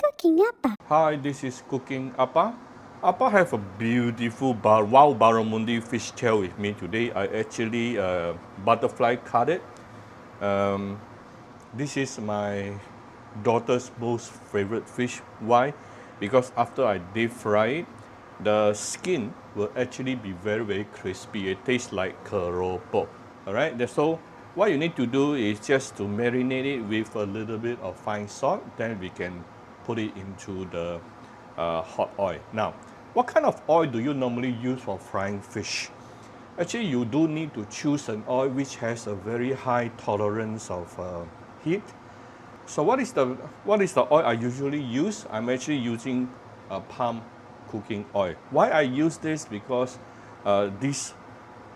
Cooking Appa. Hi, this is Cooking Appa. Appa have a beautiful wild barramundi fish tail with me today. I actually butterfly cut it. This is my daughter's most favorite fish. Why? Because after I deep fry it, the skin will actually be very crispy. It tastes like keropok. Alright, so what you need to do is just to marinate it with a little bit of fine salt. Then we can put it into the hot oil. Now, what kind of oil do you normally use for frying fish? Actually, you do need to choose an oil which has a very high tolerance of heat. So what is the oil I usually use? I'm actually using palm cooking oil. Why I use this? Because this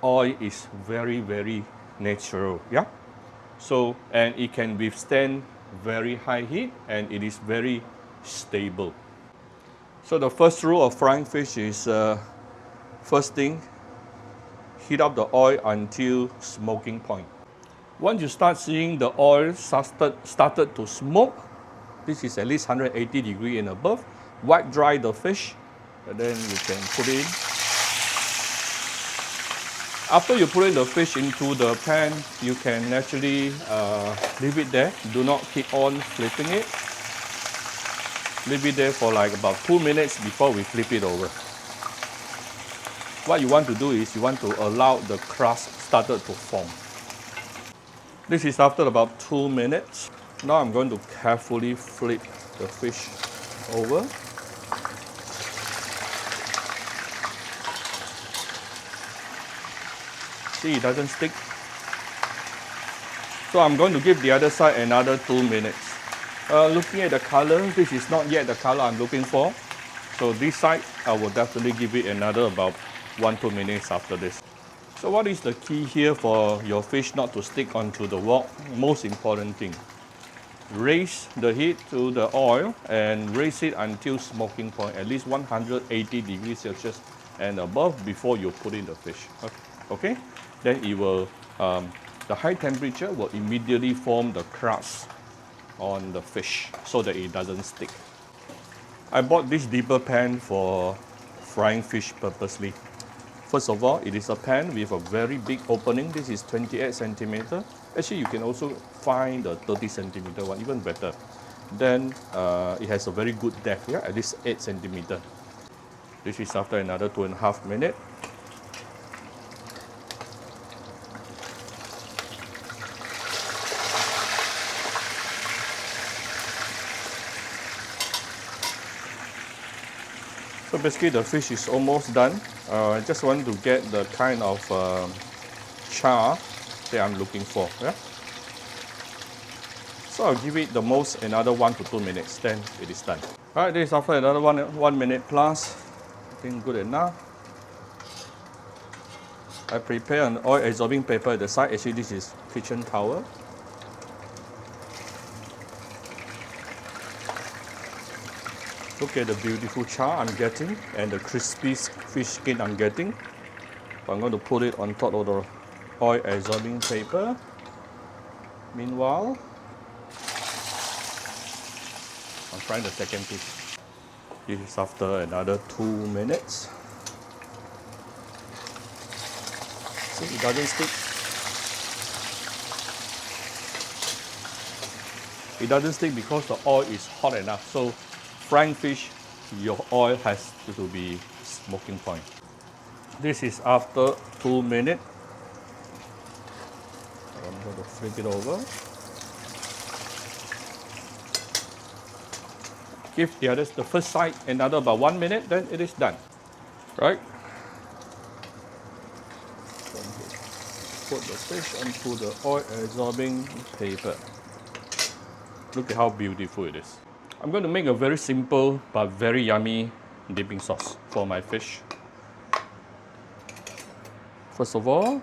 oil is very natural. Yeah. So and it can withstand very high heat and it is very stable. So the first rule of frying fish is first thing, heat up the oil until smoking point. Once you start seeing the oil started to smoke, this is at least 180 degree and above, wipe dry the fish, and then you can put in. After you put in the fish into the pan, you can actually leave it there. Do not keep on flipping it. Leave it there for like about 2 minutes before we flip it over. What you want to do is you want to allow the crust started to form. This is after about 2 minutes. Now I'm going to carefully flip the fish over. See, it doesn't stick. So I'm going to give the other side another 2 minutes. Looking at the color, this is not yet the color I'm looking for. So this side, I will definitely give it another about 1-2 minutes after this. So what is the key here for your fish not to stick onto the wok? Most important thing. Raise the heat to the oil and raise it until smoking point, at least 180 degrees Celsius and above before you put in the fish. Okay? Then it will, the high temperature will immediately form the crust on the fish so that it doesn't stick. I bought this deeper pan for frying fish purposely. First of all, it is a pan with a very big opening. This is 28 centimeter. Actually, you can also find the 30 centimeter one, even better. Then it has a very good depth, yeah, at least 8 centimeter. This is after another 2.5 minutes. So basically the fish is almost done. I just want to get the kind of char that I'm looking for. Yeah? So I'll give it the most another 1 to 2 minutes, then it is done. Alright, this is after another 1 minute plus. I think good enough. I prepare an oil absorbing paper at the side. Actually, this is kitchen towel. Look at the beautiful char I'm getting and the crispy fish skin I'm getting. I'm going to put it on top of the oil absorbing paper. Meanwhile, I'm trying the second piece. This is after another 2 minutes. See, it doesn't stick. It doesn't stick because the oil is hot enough. So frying fish, your oil has to be smoking point. This is after 2 minutes. I'm going to flip it over. Give the first side another about 1 minute, then it is done. Right? Put the fish onto the oil absorbing paper. Look at how beautiful it is. I'm going to make a very simple but very yummy dipping sauce for my fish. First of all,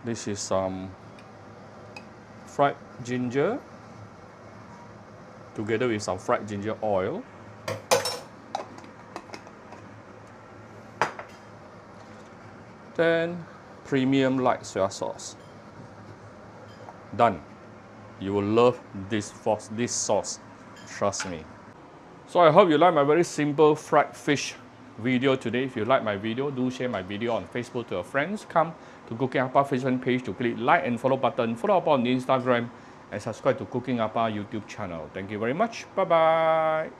this is some fried ginger together with some fried ginger oil. Then premium light soy sauce. Done. You will love this sauce. trust me. So I hope you like my very simple fried fish video today. If you like my video, do share my video on Facebook to your friends. Come to Cooking Apa Facebook page to click like and follow button. Follow up on Instagram and subscribe to Cooking Apa YouTube channel. Thank you very much. Bye bye.